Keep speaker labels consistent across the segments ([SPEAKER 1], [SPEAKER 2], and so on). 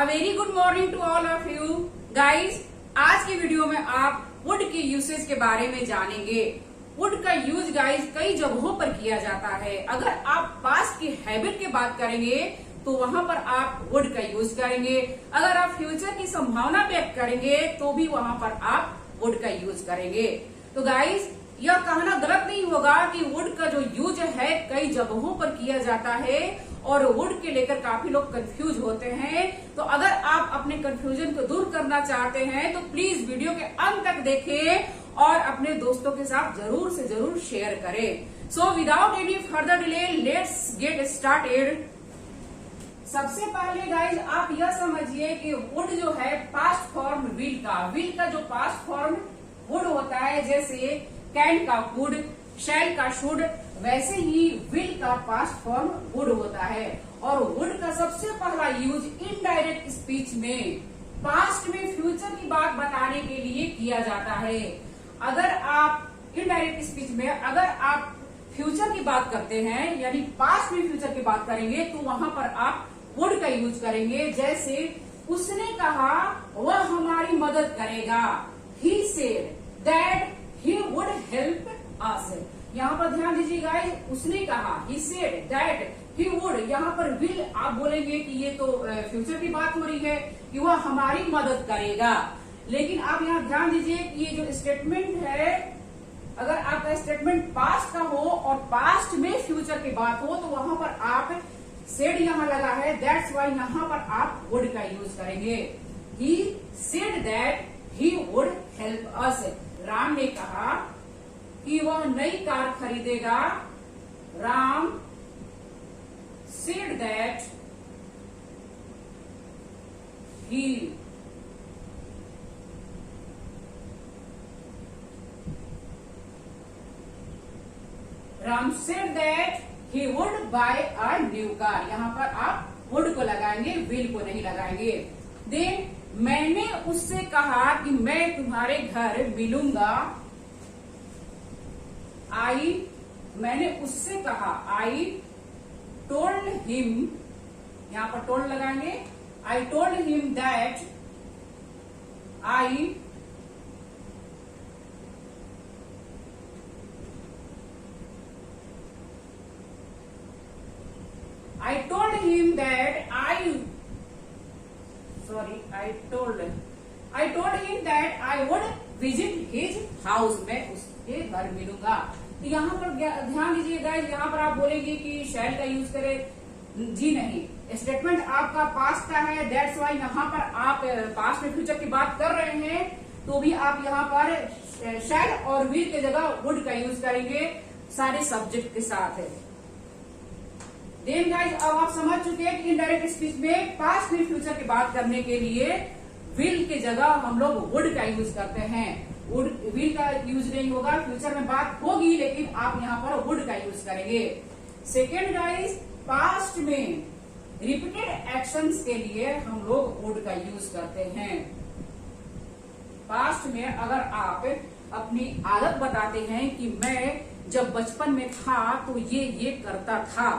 [SPEAKER 1] Very good morning to all of you guys. आज की video में आप वुड के यूसेज के बारे में जानेंगे। वुड का यूज गाइस कई जगहों पर किया जाता है। अगर आप पास्ट की हैबिट की बात करेंगे तो वहां पर आप वुड का यूज करेंगे। अगर आप फ्यूचर की संभावना व्यक्त करेंगे तो भी वहां पर आप वुड का यूज करेंगे। तो गाइस यह कहना गलत नहीं होगा कि वुड का जो यूज है कई जगहों पर किया जाता है और वुड के लेकर काफी लोग कंफ्यूज होते हैं। तो अगर आप अपने कंफ्यूजन को दूर करना चाहते हैं तो प्लीज वीडियो के अंत तक देखें और अपने दोस्तों के साथ जरूर से जरूर शेयर करें। So without any further delay let's get started. सबसे पहले गाइज आप यह समझिए कि वुड जो है पास्ट फॉर्म व्हील का जो पास्ट फॉर्म वुड होता है, जैसे कैन का वुड, शैल का शुड, वैसे ही व्हील का पास्ट फॉर्म वुड होता है। और वुड का सबसे पहला यूज इनडायरेक्ट स्पीच में पास्ट में फ्यूचर की बात बताने के लिए किया जाता है। अगर आप इनडायरेक्ट स्पीच में अगर आप फ्यूचर की बात करते हैं यानी पास्ट में फ्यूचर की बात करेंगे तो वहां पर आप वुड का यूज करेंगे। जैसे उसने कहा वह हमारी मदद करेगा, he said that he would help us. यहाँ पर ध्यान दीजिए गाइस, उसने कहा, he said that he would, यहाँ पर विल आप बोलेंगे कि ये तो फ्यूचर की बात हो रही है कि वह हमारी मदद करेगा। लेकिन आप यहाँ ध्यान दीजिए कि ये जो स्टेटमेंट है, अगर आपका स्टेटमेंट पास्ट का हो और पास्ट में फ्यूचर की बात हो तो वहां पर आप सेड यहाँ लगा है, दैट्स वाई यहाँ पर आप वुड का यूज करेंगे। He said that he would help us. Ram ने कहा कि वह नई कार खरीदेगा। Ram said that he Ram said that he would buy a new car. यहाँ पर आप वुड को लगाएंगे, विल को नहीं लगाएंगे। देन मैंने उससे कहा कि मैं तुम्हारे घर मिलूंगा। मैंने उससे कहा, आई टोल्ड हिम, यहाँ पर टोल्ड लगाएंगे, I told him that I told him that I told him that I would visit his house। मैं उसके घर मिलूंगा। तो यहाँ पर ध्यान दीजिए गाइस, यहाँ पर आप बोलेंगे कि शैल का यूज करें, जी नहीं, स्टेटमेंट आपका पास्ट का है, दैट्स वाई यहाँ पर आप पास्ट में फ्यूचर की बात कर रहे हैं तो भी आप यहाँ पर शैल और विल की जगह वुड का यूज करेंगे सारे सब्जेक्ट के साथ है। देन गाइस अब आप समझ चुके हैं कि इनडायरेक्ट स्पीच में पास्ट में फ्यूचर की बात करने के लिए विल की जगह हम लोग वुड का यूज करते हैं। विल का यूज नहीं होगा, फ्यूचर में बात होगी लेकिन आप यहाँ पर वुड का यूज करेंगे। सेकेंड गाइस, पास्ट में रिपीटेड एक्शंस के लिए हम लोग वुड का यूज करते हैं। पास्ट में अगर आप अपनी आदत बताते हैं कि मैं जब बचपन में था तो ये करता था,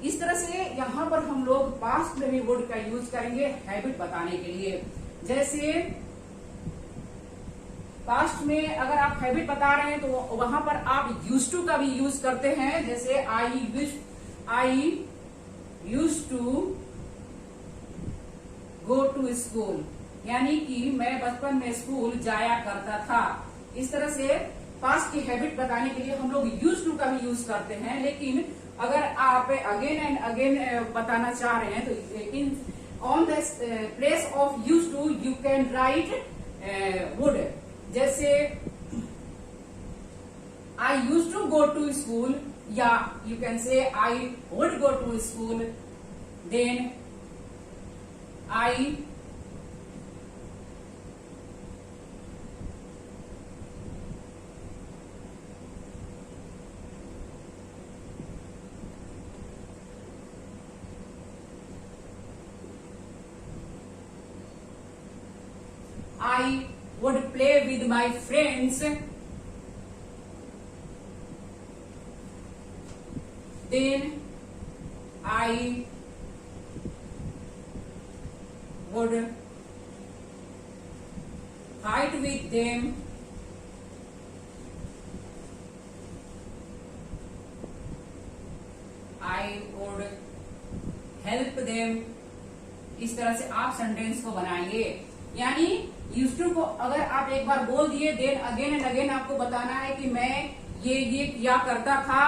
[SPEAKER 1] इस तरह से यहाँ पर हम लोग पास्ट में भी वुड का यूज करेंगे हैबिट बताने के लिए। जैसे पास्ट में अगर आप हैबिट बता रहे हैं तो वहां पर आप यूज टू का भी यूज करते हैं। जैसे I use to go to school, यानी कि मैं बचपन में स्कूल जाया करता था। इस तरह से पास्ट की हैबिट बताने के लिए हम लोग यूज टू का भी यूज करते हैं। लेकिन अगर आप अगेन एंड अगेन बताना चाह रहे हैं तो in on the place of use to you can write would. जैसे I use to go to school, या you can say I would go to school. Then I would play with my friends। Then I would fight with them, I would help them। इस तरह से आप sentence को बनाएंगे। यानी used to को अगर आप एक बार बोल दिए, देन अगेन एंड अगेन आपको बताना है कि मैं ये किया करता था,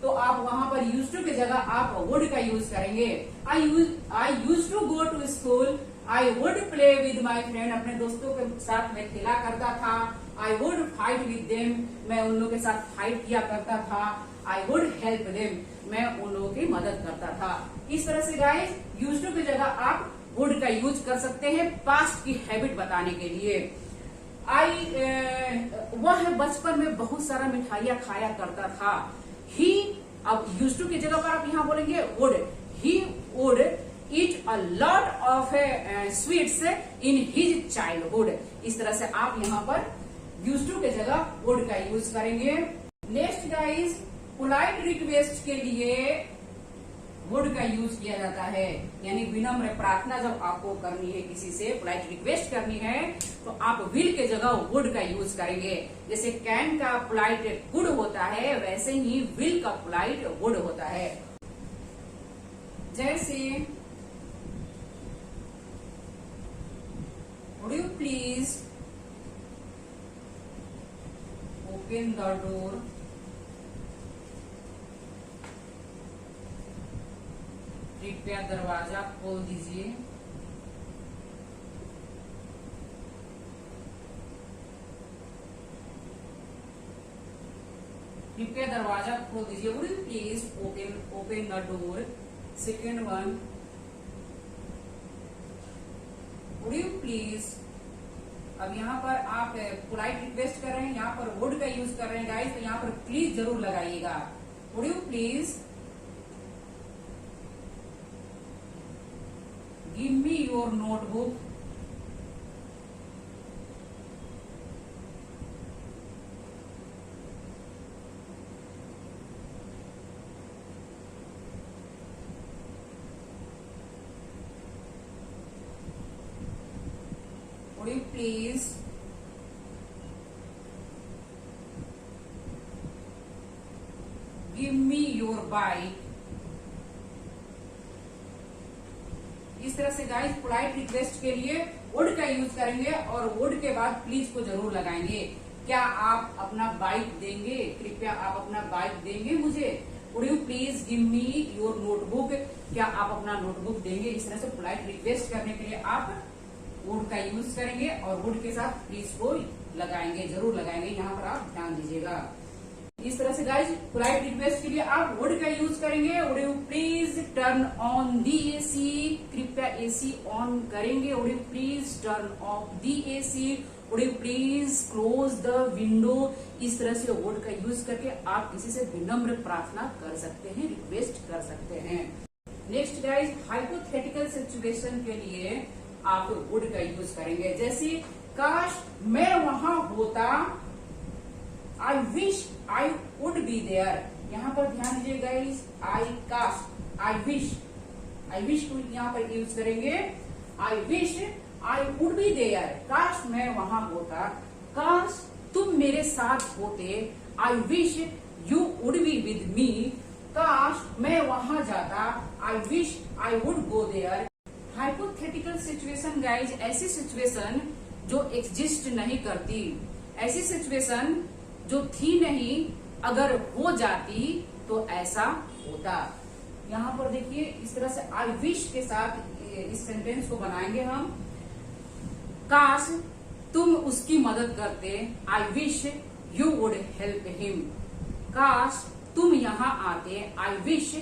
[SPEAKER 1] तो आप वहां पर यूज्ड टू की जगह आप वुड का यूज करेंगे। I used to go to school, I would play with my friend, अपने दोस्तों के साथ मैं खेला करता था। I would fight with them, मैं उन लोगों के साथ फाइट किया करता था। आई वुड हेल्प देम, मैं उन लोगों की मदद करता था। इस तरह से गाइस यूज्ड टू की जगह आप वुड का यूज कर सकते हैं पास्ट की हैबिट बताने के लिए। वह बचपन में बहुत सारा मिठाइयाँ खाया करता था। ही, अब यूज्ड टू की जगह पर आप यहाँ बोलेंगे would. He would eat a lot of sweets in his childhood. इस तरह से आप यहाँ पर यूज्ड टू की जगह वुड का यूज करेंगे। नेक्स्ट गाइस, पोलाइट रिक्वेस्ट के लिए वुड का यूज किया जाता है। यानी विनम्र प्रार्थना जब आपको करनी है, किसी से पोलाइट रिक्वेस्ट करनी है, तो आप विल के जगह वुड का यूज करेंगे। जैसे कैन का पोलाइट कुड होता है, वैसे ही विल का पोलाइट वुड होता है। जैसे would you please open the door, कृपया दरवाजा खोल दीजिए। कृपया दरवाजा खोल दीजिए। Would you please open the door. Second one, would you please, अब यहाँ पर आप पोलाइट रिक्वेस्ट कर रहे हैं, यहाँ पर वुड का यूज कर रहे हैं गाइस, तो यहाँ पर प्लीज जरूर लगाइएगा। Would you please give me your notebook, would you please give me your bike। इस तरह से गाइस पोलाइट रिक्वेस्ट के लिए वुड का यूज करेंगे और वुड के बाद प्लीज को जरूर लगाएंगे। क्या आप अपना बाइक देंगे, कृपया आप अपना बाइक देंगे मुझे। Would you please give me your notebook, क्या आप अपना नोटबुक देंगे। इस तरह से पोलाइट रिक्वेस्ट करने के लिए आप वुड का यूज करेंगे और वुड के साथ प्लीज को लगाएंगे, जरूर लगाएंगे। यहाँ पर आप ध्यान दीजिएगा। इस तरह से गाइस पोलाइट रिक्वेस्ट के लिए आप वुड का यूज करेंगे। Would you please turn on the AC, कृपया एसी ऑन करेंगे। Would you please turn of the AC, would you please close the window. इस तरह से वुड का यूज करके आप किसी से विनम्र प्रार्थना कर सकते हैं, रिक्वेस्ट कर सकते हैं। नेक्स्ट गाइस, हाइपोथेटिकल सिचुएशन के लिए आप वुड का यूज करेंगे। जैसे काश मैं वहां होता, I wish I would be there. यहाँ पर ध्यान दीजिए गाइस, आई विश को यहाँ पर यूज करेंगे। I wish I would be there, काश मैं वहां होता, काश तुम मेरे साथ होते। I wish you would be with me, काश मैं वहां जाता। I wish I would go there. Hypothetical situation guys, ऐसी सिचुएशन जो एग्जिस्ट नहीं करती, ऐसी सिचुएशन जो थी नहीं, अगर हो जाती तो ऐसा होता। यहाँ पर देखिए इस तरह से आई विश के साथ इस सेंटेंस को बनाएंगे हम। काश तुम उसकी मदद करते, आई wish you would help him. काश तुम यहाँ आते, आई wish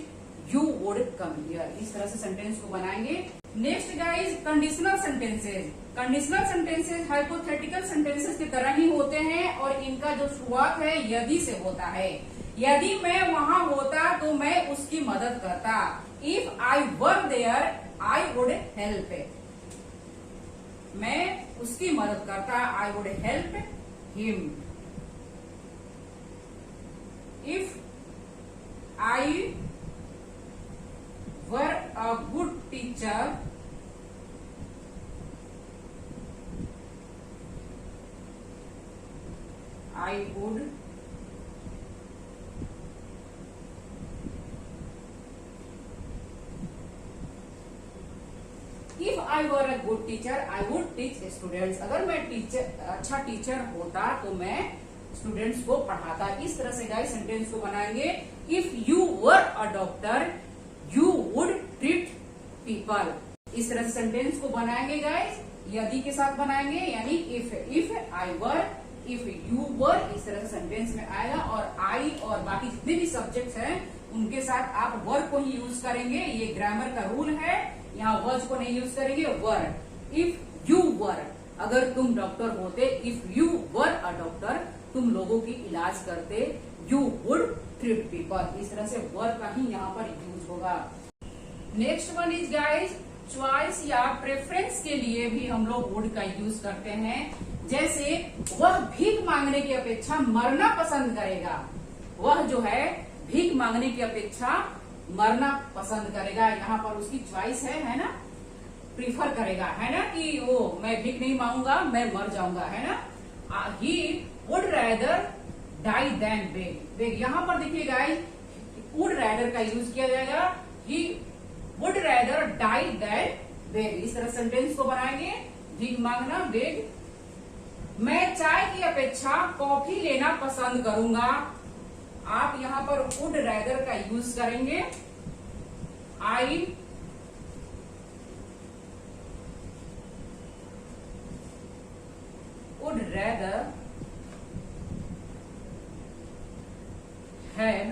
[SPEAKER 1] you would come here. इस तरह से सेंटेंस को बनाएंगे। Next guys, conditional sentences. Conditional sentences hypothetical sentences की तरह ही होते हैं और इनका जो शुरुआत है यदि से होता है। यदि मैं वहां होता तो मैं उसकी मदद करता। If I were there I would help, मैं उसकी मदद करता, I would help him. If I were a good teacher I were a good teacher I would teach students. अगर मैं अच्छा टीचर होता तो मैं स्टूडेंट्स को पढ़ाता। इस तरह से गाइस सेंटेंस को बनाएंगे। If you were a doctor you would treat people. इस तरह से सेंटेंस को बनाएंगे गाइस, यदि के साथ बनाएंगे, यानी if I were, if you were, इस तरह से सेंटेंस में आएगा। और आई और बाकी जितने भी सब्जेक्ट्स हैं उनके साथ आप वर्ब को ही यूज करेंगे। ये ग्रामर का रूल है, यहाँ वर्ब को नहीं यूज करेंगे, वर। इफ यू वर, अगर तुम डॉक्टर होते, if you were a doctor, तुम लोगों की इलाज करते, यू वुड ट्रीट पीपल। इस तरह से वर्ब का ही यहाँ पर यूज होगा। Next one is guys choice या प्रेफरेंस के लिए भी हम लोग वुड का यूज करते हैं। जैसे वह भीख मांगने की अपेक्षा मरना पसंद करेगा। वह जो है भीख मांगने की अपेक्षा मरना पसंद करेगा। यहाँ पर उसकी चॉइस है ना, प्रीफर करेगा, है ना, कि वो मैं भीख नहीं मांगूंगा, मैं मर जाऊंगा, है ना। He would rather die than beg. यहाँ पर देखिए गाइस वुड रैदर का यूज किया जाएगा। He would rather die than beg. इस तरह सेंटेंस को बनाएंगे, भीख मांगना, बेग। मैं चाय की अपेक्षा कॉफी लेना पसंद करूंगा। आप यहाँ पर वुड रैदर का यूज करेंगे। I would rather have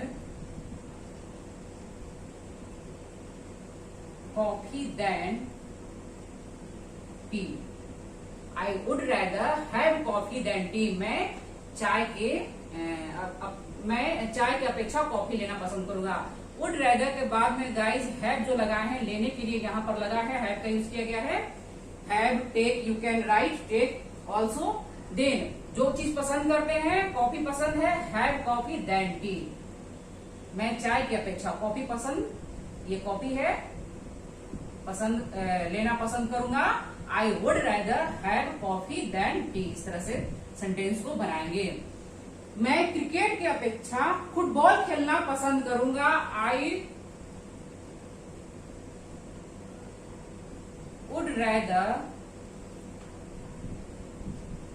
[SPEAKER 1] coffee than tea. I would rather have coffee than tea. मैं चाय की अपेक्षा कॉफी लेना पसंद करूंगा। वुड रैदर के बाद में गाइस हैव जो लगा है, लेने के लिए यहाँ पर लगा है, हैव का यूज किया गया है। Have, take, you can write, take also, then. जो चीज पसंद करते हैं, कॉफी पसंद है, हैव कॉफी देन टी। मैं चाय की अपेक्षा कॉफी पसंद, ये कॉफी है, पसंद लेना पसंद करूंगा। I would rather have coffee than tea. इस तरह से सेंटेंस को बनाएंगे। मैं क्रिकेट की अपेक्षा फुटबॉल खेलना पसंद करूंगा। I would rather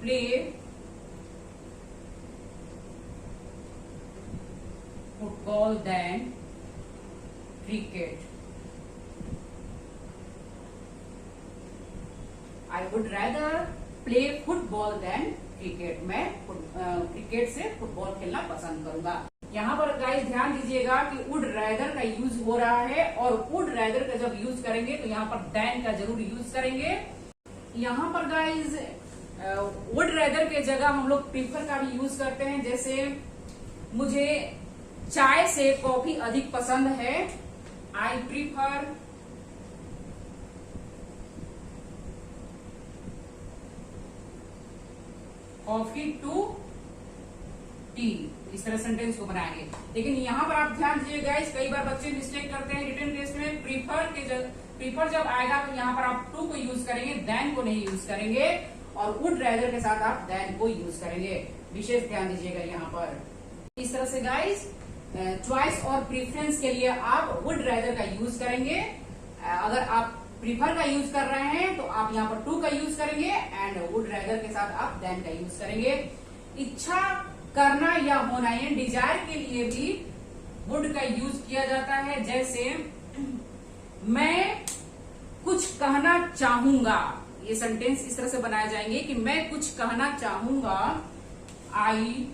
[SPEAKER 1] play football than cricket. I would rather play football than cricket. मैं क्रिकेट से फुटबॉल खेलना पसंद करूंगा। यहाँ पर गाइस ध्यान दीजिएगा कि वुड रैदर का यूज हो रहा है, और वुड रैदर का जब यूज करेंगे तो यहाँ पर देन का जरूर यूज करेंगे। यहाँ पर गाइस वुड रैदर के जगह हम लोग प्रीफर का भी यूज करते हैं। जैसे मुझे चाय से कॉफी अधिक पसंद है। I prefer coffee to tea. इस तरह सेंटेंस को बनाएंगे। लेकिन यहाँ पर आप ध्यान दीजिए गाइस, कई बार बच्चे मिस्टेक करते हैं रिटन टेस्ट में। प्रीफर जब आएगा तो यहाँ पर आप टू को यूज करेंगे, देन को नहीं यूज करेंगे, और वुड रैदर के साथ आप देन को यूज करेंगे। विशेष ध्यान दीजिएगा यहाँ पर। इस तरह से गाइस चॉइस और प्रीफरेंस के लिए आप वुड रैदर का यूज करेंगे। अगर आप प्रीफर का यूज कर रहे हैं तो आप यहाँ पर टू का यूज करेंगे, एंड वुड रैदर के साथ आप देन का यूज करेंगे। इच्छा करना या होना, ये डिजायर के लिए भी वुड का यूज किया जाता है। जैसे मैं कुछ कहना चाहूंगा, ये सेंटेंस इस तरह से बनाए जाएंगे कि मैं कुछ कहना चाहूंगा। I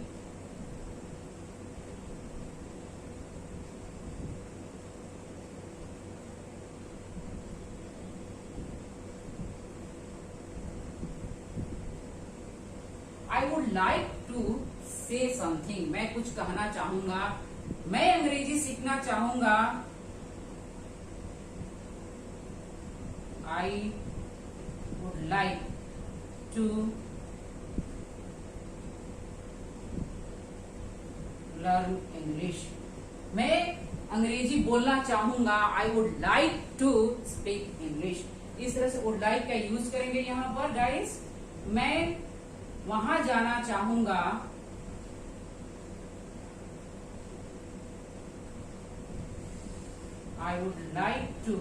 [SPEAKER 1] I would like to say something. मैं कुछ कहना चाहूंगा। मैं अंग्रेजी सीखना चाहूंगा। I would like to learn English. मैं अंग्रेजी बोलना चाहूंगा। I would like to speak English. इस तरह से वुड लाइक का यूज करेंगे यहाँ पर गाइस। मैं वहां जाना चाहूंगा। I would like to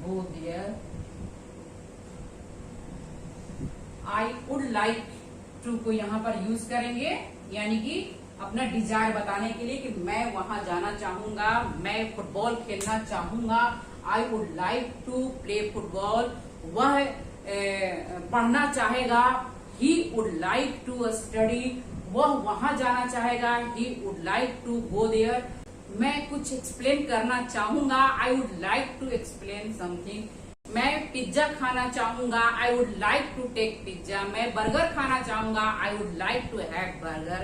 [SPEAKER 1] go there. I would like to को यहाँ पर यूज करेंगे, यानी कि अपना डिजायर बताने के लिए कि मैं वहां जाना चाहूंगा, मैं फुटबॉल खेलना चाहूंगा. I would like to play football. वह पढ़ना चाहेगा. He would like to study. वह वहां जाना चाहेगा. He would like to go there. मैं कुछ एक्सप्लेन करना चाहूंगा. I would like to explain something. मैं पिज्जा खाना चाहूंगा. I would like to take pizza. मैं बर्गर खाना चाहूंगा. I would like to have burger.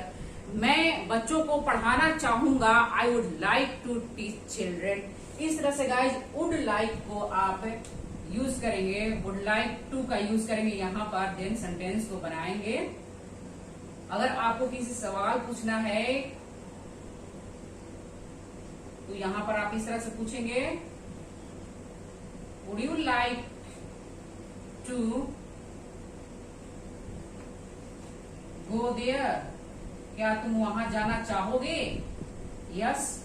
[SPEAKER 1] मैं बच्चों को पढ़ाना चाहूंगा. I would like to teach children. इस तरह से गाइज वुड लाइक को आप यूज करेंगे, वुड लाइक टू का यूज करेंगे यहाँ पर, देन सेंटेंस को बनाएंगे. अगर आपको किसी सवाल पूछना है तो यहाँ पर आप इस तरह से पूछेंगे, would you like to go there. क्या तुम वहां जाना चाहोगे? Yes.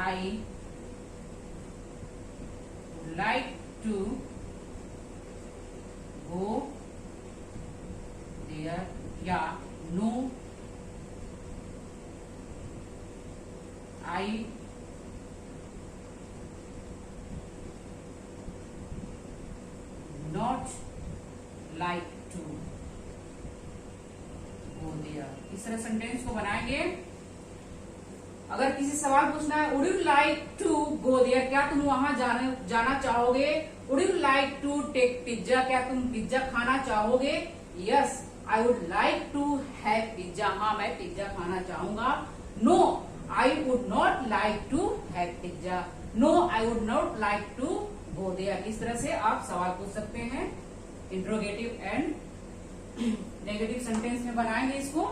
[SPEAKER 1] I would like to go there. या no, I not like to go there. इस तरह सेंटेंस को बनाएंगे. अगर किसी सवाल पूछना है, would you like to go there, क्या तुम वहां जाना चाहोगे? Would you like to take pizza, क्या तुम पिज्जा खाना चाहोगे? Yes, I would like to have pizza. हाँ, मैं पिज्जा खाना चाहूंगा. No, I would not like to have pizza. No, I would not like to go there. इस तरह से आप सवाल पूछ सकते हैं. इंट्रोगेटिव एंड नेगेटिव सेंटेंस में बनाएंगे इसको.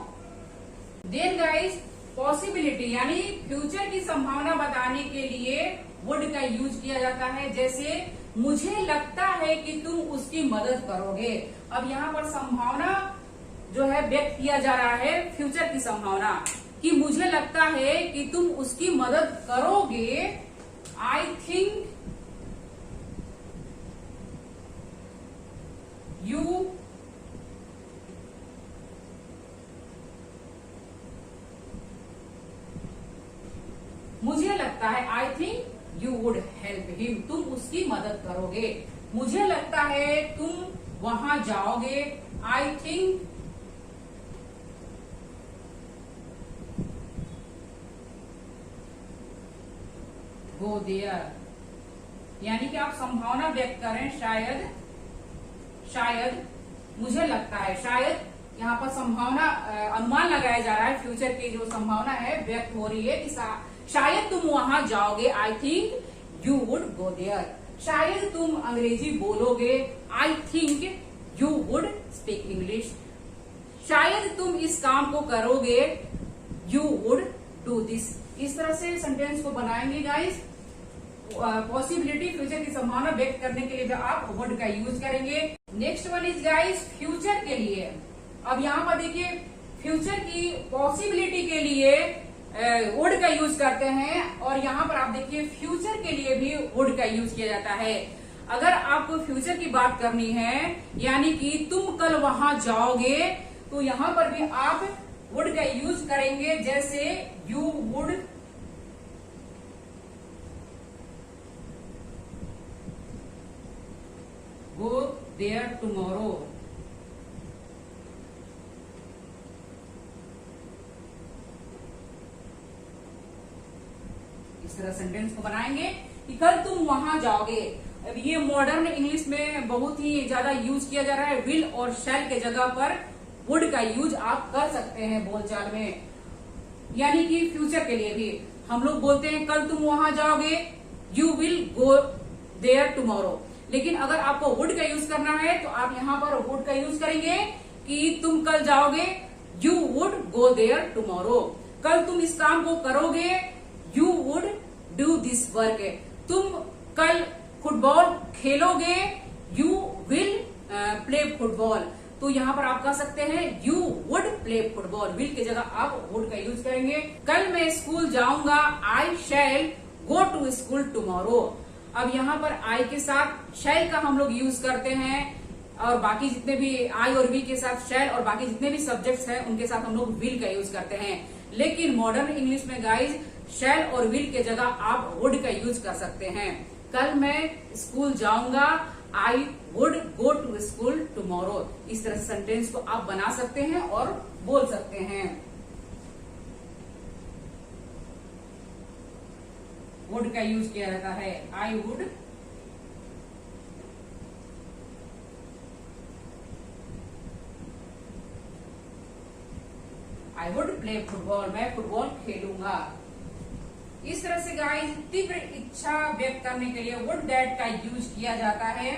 [SPEAKER 1] देन गाइज पॉसिबिलिटी यानी फ्यूचर की संभावना बताने के लिए वुड का यूज किया जाता है. जैसे मुझे लगता है कि तुम उसकी मदद करोगे. अब यहाँ पर संभावना जो है व्यक्त किया जा रहा है, फ्यूचर की संभावना, कि मुझे लगता है कि तुम उसकी मदद करोगे. आई थिंक यू मुझे लगता है, आई think you would help him, तुम उसकी मदद करोगे. मुझे लगता है तुम वहां जाओगे. I think go there. यानी कि आप संभावना व्यक्त करें. शायद मुझे लगता है, शायद यहाँ पर संभावना अनुमान लगाया जा रहा है. फ्यूचर की जो संभावना है व्यक्त हो रही है कि शायद तुम वहां जाओगे. I think you would go there. शायद तुम अंग्रेजी बोलोगे. I think you would speak English. शायद तुम इस काम को करोगे. You would do this. इस तरह से सेंटेंस को बनाएंगे गाइस. पॉसिबिलिटी फ्यूचर की संभावना व्यक्त करने के लिए आप वुड का यूज करेंगे. Next one is guys future के लिए. अब यहाँ पर देखिए, फ्यूचर की पॉसिबिलिटी के लिए वुड का यूज करते हैं, और यहाँ पर आप देखिए फ्यूचर के लिए भी वुड का यूज किया जाता है. अगर आपको फ्यूचर की बात करनी है, यानी कि तुम कल वहां जाओगे, तो यहाँ पर भी आप वुड का यूज करेंगे. जैसे you would go there tomorrow. इस तरह सेंटेंस को बनाएंगे कि कल तुम वहां जाओगे. अब ये मॉडर्न इंग्लिश में बहुत ही ज्यादा यूज किया जा रहा है. विल और शैल के जगह पर वुड का यूज आप कर सकते हैं बोलचाल में. यानी कि फ्यूचर के लिए भी हम लोग बोलते हैं कल तुम वहां जाओगे, you will go there tomorrow. लेकिन अगर आपको वुड का यूज करना है तो आप यहाँ पर वुड का यूज करेंगे कि तुम कल जाओगे, you would go there tomorrow. कल तुम इस काम को करोगे, you would do this work. तुम कल फुटबॉल खेलोगे, यू विल प्ले फुटबॉल. तो यहाँ पर आप कह सकते हैं you would play football. Will की जगह आप वुड का यूज करेंगे। कल मैं स्कूल जाऊंगा, आई शैल गो टू स्कूल टुमारो। अब यहाँ पर आई के साथ शैल का हम लोग यूज करते हैं, और बाकी जितने भी आई और वी के साथ शैल, और बाकी जितने भी सब्जेक्ट्स हैं उनके साथ हम लोग विल का यूज करते हैं। लेकिन मॉडर्न इंग्लिश में गाइज शैल और विल के जगह आप वुड का यूज कर सकते हैं। कल मैं स्कूल जाऊंगा, I would go to school tomorrow. इस तरह से सेंटेंस को आप बना सकते हैं और बोल सकते हैं। वुड का यूज किया जाता है। आई वुड प्ले फुटबॉल। मैं फुटबॉल खेलूंगा। इस तरह से गाइस तीव्र इच्छा व्यक्त करने के लिए वुड दैट का यूज किया जाता है।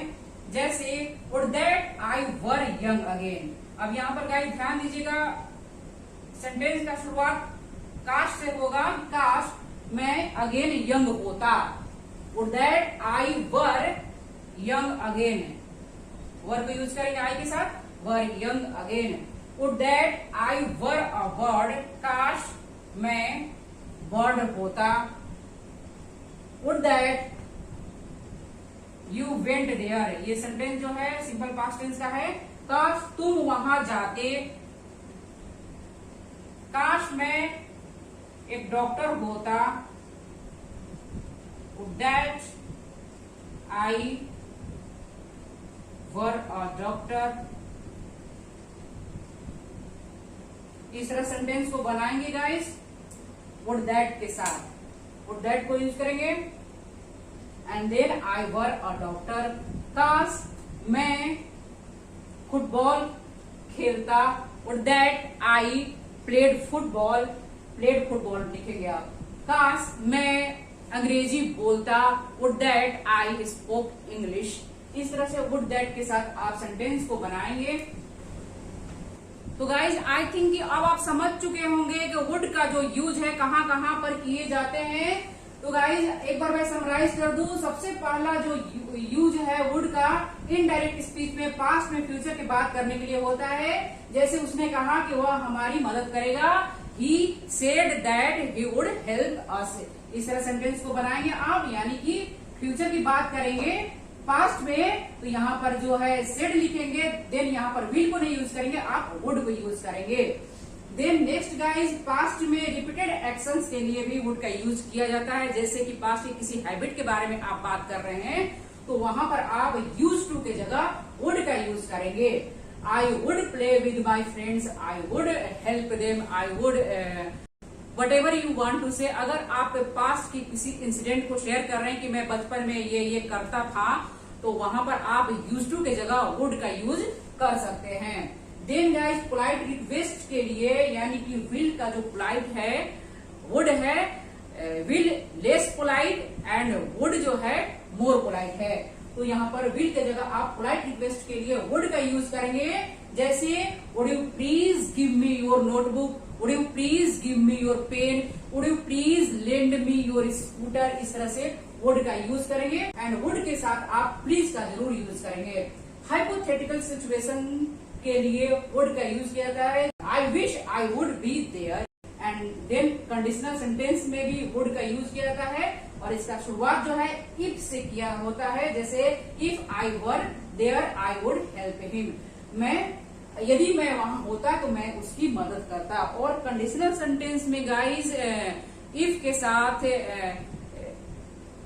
[SPEAKER 1] जैसे would that I were young again. अब यहाँ पर गाइस ध्यान दीजिएगा, सेंटेंस का शुरुआत काश से होगा। काश मैं अगेन यंग होता। Would that I were young again. Were को यूज करेंगे आई के साथ, were young again. Would that I were a bird. काश मैं बर्ड होता। Would that you went there. ये सेंटेंस जो है सिंपल पास्ट टेंस का है। काश तुम वहां जाते। काश मैं एक डॉक्टर होता। Would that I were a doctor. इस तरह सेंटेंस को बनाएंगे गाइस वुड दैट के साथ। वुड दैट को यूज करेंगे and then I were a doctor. काश मैं फुटबॉल खेलता। Would that I played football. Played football लिखेंगे आप। काश मैं अंग्रेजी बोलता। Would that I spoke English. इस तरह से वुड दैट के साथ आप सेंटेंस को बनाएंगे। तो गाइज आई थिंक कि अब आप समझ चुके होंगे कि वुड का जो यूज है कहाँ कहाँ पर किए जाते हैं। तो गाइज एक बार मैं समराइज कर दूं। सबसे पहला जो यूज है वुड का इनडायरेक्ट स्पीच में पास्ट में फ्यूचर की बात करने के लिए होता है। जैसे उसने कहा कि वह हमारी मदद करेगा। He said that he would help us. इस तरह सेंटेंस को बनाएंगे आप, यानी कि फ्यूचर की बात करेंगे पास्ट में, तो यहाँ पर जो है सेड लिखेंगे। देन यहाँ पर विल को नहीं यूज करेंगे, आप वुड को यूज करेंगे। देन नेक्स्ट गाइज पास्ट में रिपीटेड एक्शंस के लिए भी वुड का यूज किया जाता है। जैसे कि पास्ट की किसी हैबिट के बारे में आप बात कर रहे हैं तो वहां पर आप यूज टू के जगह वुड का यूज करेंगे। I would play with my friends. I would help them. I would whatever you want to say. अगर आप पास्ट की किसी इंसिडेंट को शेयर कर रहे हैं कि मैं बचपन में ये करता था, तो वहां पर आप यूज टू के जगह वुड का यूज कर सकते हैं। देन गाइस पोलाइट रिक्वेस्ट के लिए, यानी कि विल का जो पोलाइट है वुड है। Will less polite and would जो है मोर पोलाइट है। तो यहाँ पर विल के जगह आप पोलाइट रिक्वेस्ट के लिए वुड का यूज करेंगे। जैसे would you please give me your notebook. Would you please give me your pen. Would you please lend me your scooter. इस तरह से वुड का यूज करेंगे एंड वुड के साथ आप प्लीज का जरूर यूज करेंगे। हाइपोथेटिकल सिचुएशन के लिए वुड का यूज किया जाता है। I wish I would be there. And then conditional sentence में भी वुड का यूज किया जाता है और इसका शुरुआत जो है इफ से किया होता है। जैसे if I were there I would help him. यदि मैं वहां होता तो मैं उसकी मदद करता। और कंडीशनल सेंटेंस में गाइस इफ के साथ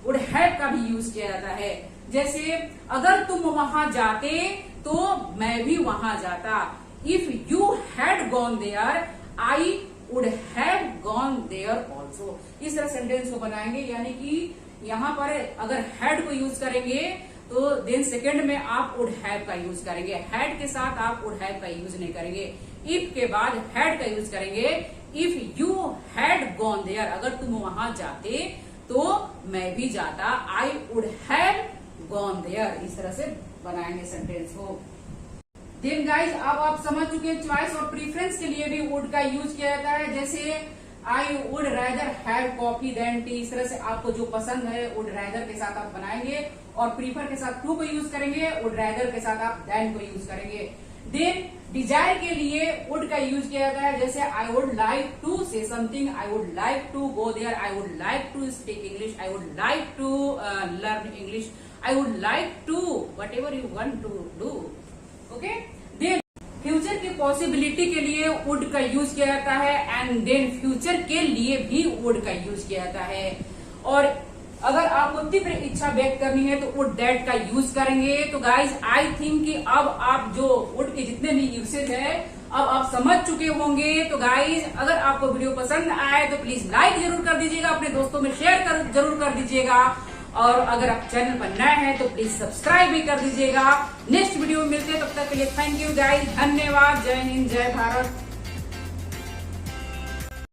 [SPEAKER 1] वुड हैव का भी यूज किया जाता है। जैसे अगर तुम वहां जाते तो मैं भी वहां जाता। If you had gone there I would have gone there also. इस तरह सेंटेंस को बनाएंगे, यानी कि यहाँ पर अगर हैड को यूज करेंगे तो देन सेकंड में आप वुड हैव का यूज करेंगे। हैड के साथ आप वुड हैव का यूज नहीं करेंगे। इफ के बाद हैड का यूज करेंगे। If you had gone there, अगर तुम वहां जाते तो मैं भी जाता। I would have gone there. इस तरह से बनाएंगे सेंटेंस को। देन गाइज अब आप समझ चुके हैं चॉइस और प्रीफरेंस के लिए भी वुड का यूज किया जाता है। जैसे I would rather have coffee than tea. इस तरह से आपको जो पसंद है वुड रादर के साथ आप बनाएंगे और प्रीफर के साथ टू को यूज करेंगे। वुड रादर के साथ आप देन को यूज करेंगे। देन डिजायर के लिए वुड का यूज किया जाता है, जैसे I would like to say something, I would like to go there, I would like to speak English, I would like to learn English, I would like to whatever you want to do. Okay, then future की possibility के लिए would का use किया जाता है and then future के लिए भी वुड का यूज किया जाता है। और अगर आपको तीव्र इच्छा व्यक्त करनी है तो वुड दैट का यूज करेंगे। तो गाइज आई थिंक कि अब आप जो वुड के जितने भी यूसेज है अब आप समझ चुके होंगे। तो गाइज अगर आपको वीडियो पसंद आए तो प्लीज लाइक जरूर कर दीजिएगा, अपने दोस्तों में शेयर जरूर कर दीजिएगा, और अगर आप चैनल पर नए हैं तो प्लीज सब्सक्राइब भी कर दीजिएगा। नेक्स्ट वीडियो में मिलते हैं, तब तक के लिए थैंक यू गाइज, धन्यवाद, जय हिंद, जय भारत।